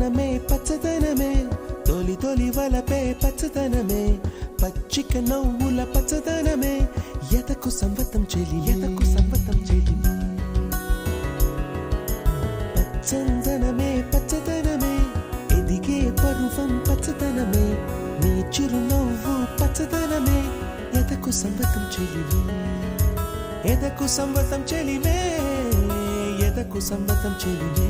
పచ్చదనమే పచ్చదనమే తొలి తొలి వలపే పచ్చదనమే పచ్చిక నవ్వుల పచ్చదనమే ఎదకు సంవతం చెలి ఎదకు సంవతం చెలి పచ్చందనమే పచ్చదనమే ఎదిగే పరువం పచ్చదనమే నీ చిరునవ్వు పచ్చదనమే ఎదకు సంవతం చెలివే ఎదకు సంవతం చెలివే ఎదకు సంవతం చెలివే